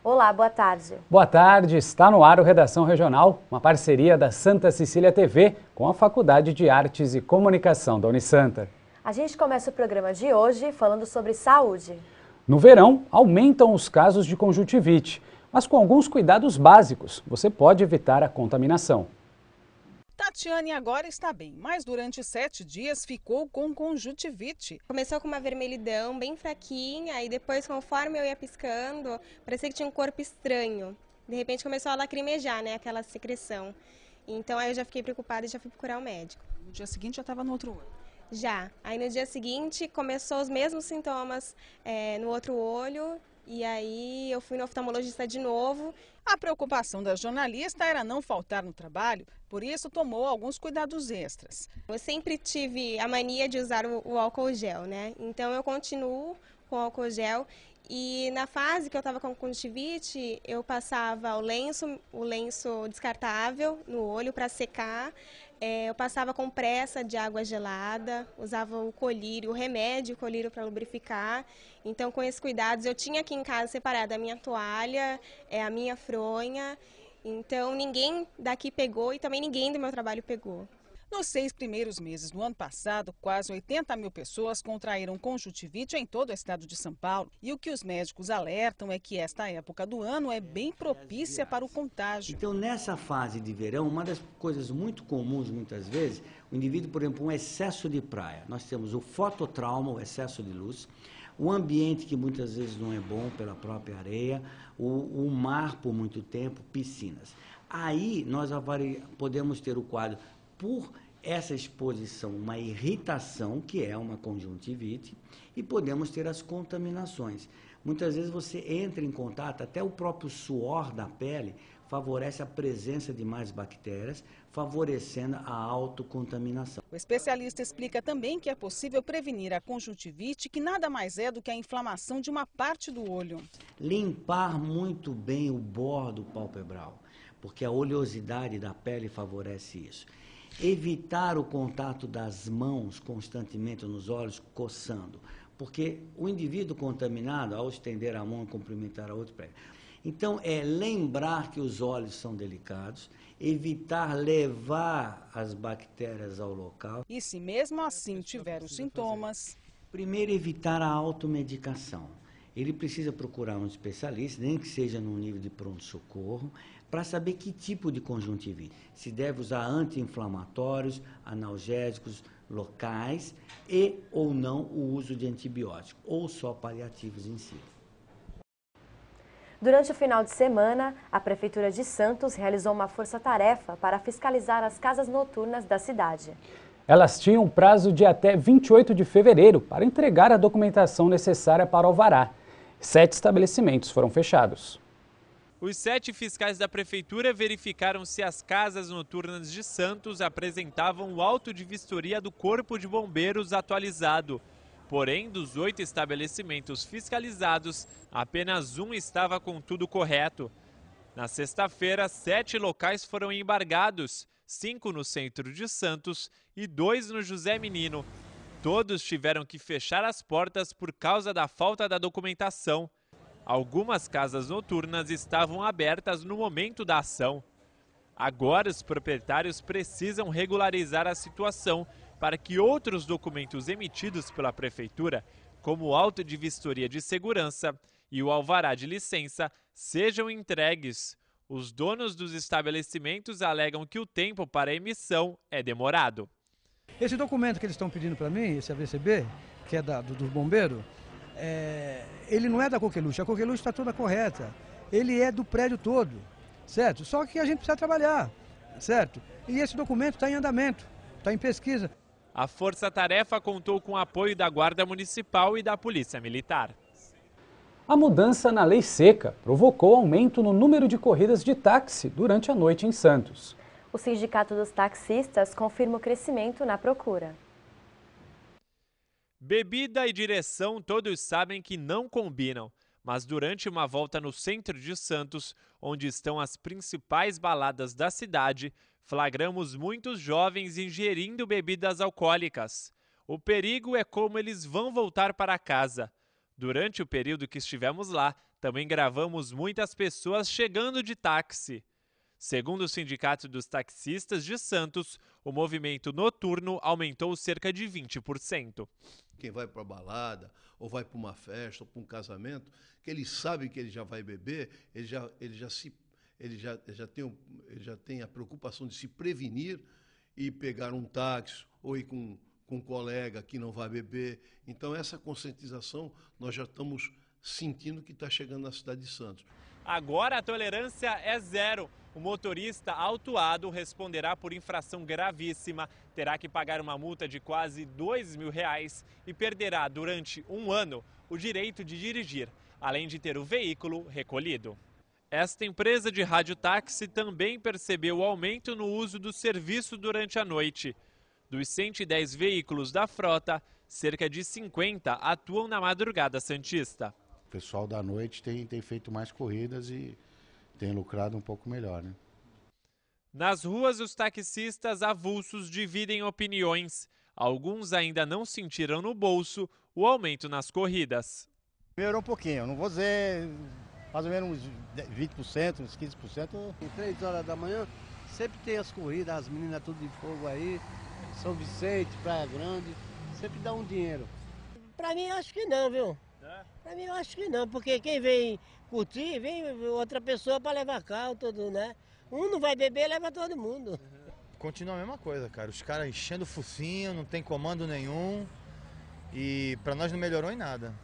Olá, boa tarde. Boa tarde, está no ar o Redação Regional, uma parceria da Santa Cecília TV com a Faculdade de Artes e Comunicação da Unisanta. A gente começa o programa de hoje falando sobre saúde. No verão, aumentam os casos de conjuntivite, mas com alguns cuidados básicos, você pode evitar a contaminação. Tatiane agora está bem, mas durante 7 dias ficou com conjuntivite. Começou com uma vermelhidão bem fraquinha e depois, conforme eu ia piscando, parecia que tinha um corpo estranho. De repente começou a lacrimejar, né, aquela secreção. Então aí eu já fiquei preocupada e já fui procurar o médico. No dia seguinte já estava no outro olho? Já. Aí no dia seguinte começou os mesmos sintomas no outro olho. E aí eu fui no oftalmologista de novo. A preocupação da jornalista era não faltar no trabalho, por isso tomou alguns cuidados extras. Eu sempre tive a mania de usar o álcool gel, né? Então eu continuo com o álcool gel. E na fase que eu estava com conjuntivite, eu passava o lenço descartável no olho para secar. Eu passava compressa de água gelada, usava o colírio, o remédio colírio para lubrificar. Então, com esses cuidados, eu tinha aqui em casa separada a minha toalha, a minha fronha. Então, ninguém daqui pegou e também ninguém do meu trabalho pegou. Nos 6 primeiros meses do ano passado, quase 80 mil pessoas contraíram conjuntivite em todo o estado de São Paulo. E o que os médicos alertam é que esta época do ano é bem propícia para o contágio. Então, nessa fase de verão, uma das coisas muito comuns, muitas vezes, o indivíduo, por exemplo, um excesso de praia. Nós temos o fototrauma, o excesso de luz, o ambiente que muitas vezes não é bom pela própria areia, o mar por muito tempo, piscinas. Aí, nós podemos ter o quadro por essa exposição, uma irritação, que é uma conjuntivite, e podemos ter as contaminações. Muitas vezes você entra em contato, até o próprio suor da pele favorece a presença de mais bactérias, favorecendo a autocontaminação. O especialista explica também que é possível prevenir a conjuntivite, que nada mais é do que a inflamação de uma parte do olho. Limpar muito bem o bordo palpebral, porque a oleosidade da pele favorece isso. Evitar o contato das mãos constantemente nos olhos, coçando, porque o indivíduo contaminado, ao estender a mão e cumprimentar a outro, pega. Então, lembrar que os olhos são delicados, evitar levar as bactérias ao local. E se mesmo assim tiver os sintomas? Primeiro, evitar a automedicação. Ele precisa procurar um especialista, nem que seja no nível de pronto-socorro, para saber que tipo de conjuntivite. Se deve usar anti-inflamatórios, analgésicos locais e ou não o uso de antibióticos, ou só paliativos em si. Durante o final de semana, a Prefeitura de Santos realizou uma força-tarefa para fiscalizar as casas noturnas da cidade. Elas tinham um prazo de até 28 de fevereiro para entregar a documentação necessária para o alvará. 7 estabelecimentos foram fechados. Os 7 fiscais da Prefeitura verificaram se as casas noturnas de Santos apresentavam o auto de vistoria do Corpo de Bombeiros atualizado. Porém, dos 8 estabelecimentos fiscalizados, apenas um estava com tudo correto. Na sexta-feira, 7 locais foram embargados, 5 no centro de Santos e 2 no José Menino. Todos tiveram que fechar as portas por causa da falta da documentação. Algumas casas noturnas estavam abertas no momento da ação. Agora, os proprietários precisam regularizar a situação para que outros documentos emitidos pela Prefeitura, como o auto de vistoria de segurança e o alvará de licença, sejam entregues. Os donos dos estabelecimentos alegam que o tempo para a emissão é demorado. Esse documento que eles estão pedindo para mim, esse AVCB, que é do bombeiro, ele não é da Coqueluche, a Coqueluche está toda correta. Ele é do prédio todo, certo? Só que a gente precisa trabalhar, certo? E esse documento está em andamento, está em pesquisa. A Força-Tarefa contou com o apoio da Guarda Municipal e da Polícia Militar. A mudança na lei seca provocou aumento no número de corridas de táxi durante a noite em Santos. O Sindicato dos Taxistas confirma o crescimento na procura. Bebida e direção todos sabem que não combinam, Mas durante uma volta no centro de Santos, onde estão as principais baladas da cidade, flagramos muitos jovens ingerindo bebidas alcoólicas. O perigo é como eles vão voltar para casa. Durante o período que estivemos lá, também gravamos muitas pessoas chegando de táxi. Segundo o Sindicato dos Taxistas de Santos, o movimento noturno aumentou cerca de 20%. Quem vai para a balada, ou vai para uma festa, ou para um casamento, que ele sabe que ele já vai beber, ele já tem a preocupação de se prevenir e pegar um táxi, ou ir com um colega que não vai beber. Então essa conscientização nós já estamos sentindo que está chegando na cidade de Santos. Agora a tolerância é zero. O motorista autuado responderá por infração gravíssima, terá que pagar uma multa de quase R$2.000 e perderá durante 1 ano o direito de dirigir, além de ter o veículo recolhido. Esta empresa de radiotáxi também percebeu o aumento no uso do serviço durante a noite. Dos 110 veículos da frota, cerca de 50 atuam na madrugada santista. O pessoal da noite tem feito mais corridas e tem lucrado um pouco melhor, né? Nas ruas, os taxistas avulsos dividem opiniões. Alguns ainda não sentiram no bolso o aumento nas corridas. Melhorou um pouquinho, não vou dizer mais ou menos uns 20%, uns 15%. Em 3 horas da manhã sempre tem as corridas, as meninas tudo de fogo aí, São Vicente, Praia Grande, sempre dá um dinheiro. Pra mim acho que não, viu? Pra mim eu acho que não, porque quem vem curtir, vem outra pessoa para levar carro, tudo, né? Um não vai beber, leva todo mundo. Continua a mesma coisa, cara. Os caras enchendo o focinho, não tem comando nenhum. E pra nós não melhorou em nada.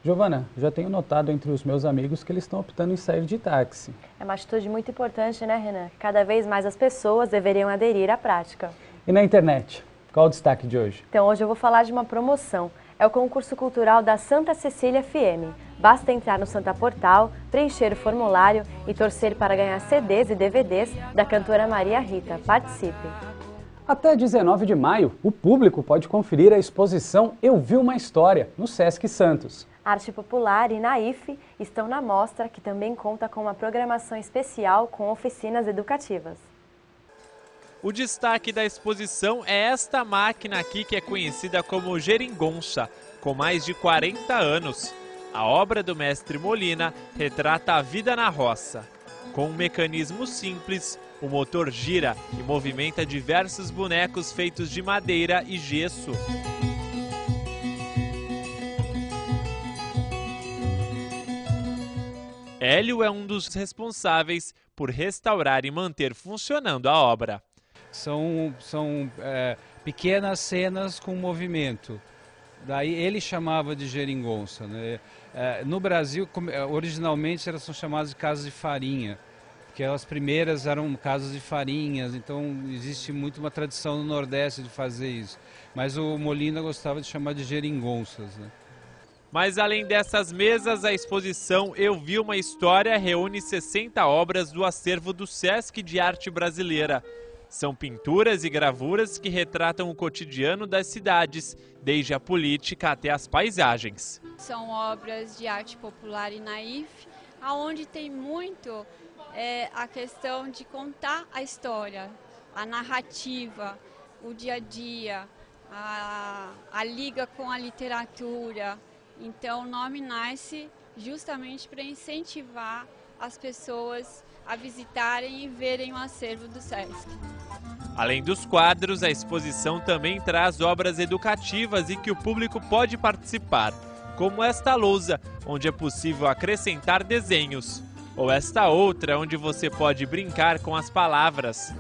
Giovana, já tenho notado entre os meus amigos que eles estão optando em sair de táxi. É uma atitude muito importante, né, Renan? Cada vez mais as pessoas deveriam aderir à prática. E na internet? Qual o destaque de hoje? Então, hoje eu vou falar de uma promoção. É o concurso cultural da Santa Cecília FM. Basta entrar no Santa Portal, preencher o formulário e torcer para ganhar CDs e DVDs da cantora Maria Rita. Participe! Até 19 de maio, o público pode conferir a exposição Eu Vi Uma História, no Sesc Santos. Arte Popular e Naif estão na mostra, que também conta com uma programação especial com oficinas educativas. O destaque da exposição é esta máquina aqui, que é conhecida como geringonça, com mais de 40 anos. A obra do mestre Molina retrata a vida na roça. Com um mecanismo simples, o motor gira e movimenta diversos bonecos feitos de madeira e gesso. Hélio é um dos responsáveis por restaurar e manter funcionando a obra. São pequenas cenas com movimento. Daí ele chamava de geringonça, né? No Brasil, originalmente elas são chamadas de casas de farinha, porque as primeiras eram casas de farinhas, então existe muito uma tradição no Nordeste de fazer isso. Mas o Molina gostava de chamar de geringonças, né? Mas além dessas mesas, a exposição Eu Vi Uma História reúne 60 obras do acervo do Sesc de Arte Brasileira. São pinturas e gravuras que retratam o cotidiano das cidades, desde a política até as paisagens. São obras de arte popular e naif, onde tem muito a questão de contar a história, a narrativa, o dia a dia, a liga com a literatura. Então o nome nasce justamente para incentivar as pessoas a visitarem e verem o acervo do Sesc. Além dos quadros, a exposição também traz obras educativas e que o público pode participar, como esta lousa, onde é possível acrescentar desenhos, ou esta outra, onde você pode brincar com as palavras.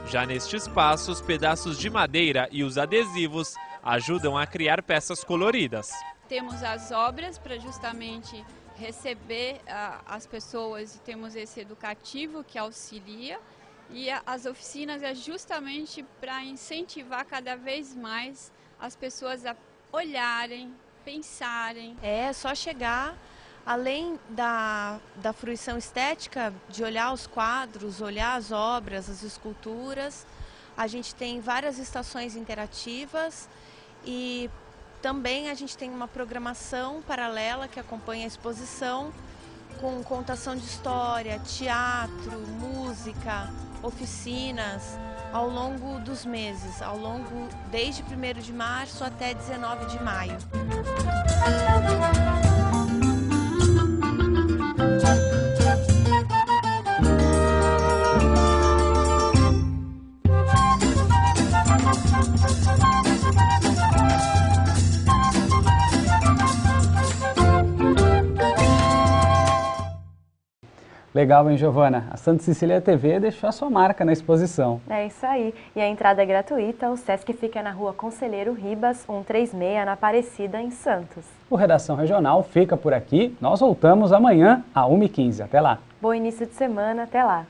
Já neste espaço, os pedaços de madeira e os adesivos ajudam a criar peças coloridas. Temos as obras para justamente receber as pessoas, e temos esse educativo que auxilia, e as oficinas é justamente para incentivar cada vez mais as pessoas a olharem, pensarem. É só chegar, além da fruição estética, de olhar os quadros, olhar as obras, as esculturas, a gente tem várias estações interativas e também a gente tem uma programação paralela que acompanha a exposição, com contação de história, teatro, música, oficinas, ao longo dos meses, desde 1º de março até 19 de maio. Legal, hein, Giovana? A Santa Cecília TV deixou a sua marca na exposição. É isso aí. E a entrada é gratuita. O Sesc fica na rua Conselheiro Ribas, 136, na Aparecida, em Santos. O Redação Regional fica por aqui. Nós voltamos amanhã, às 1h15. Até lá. Bom início de semana. Até lá.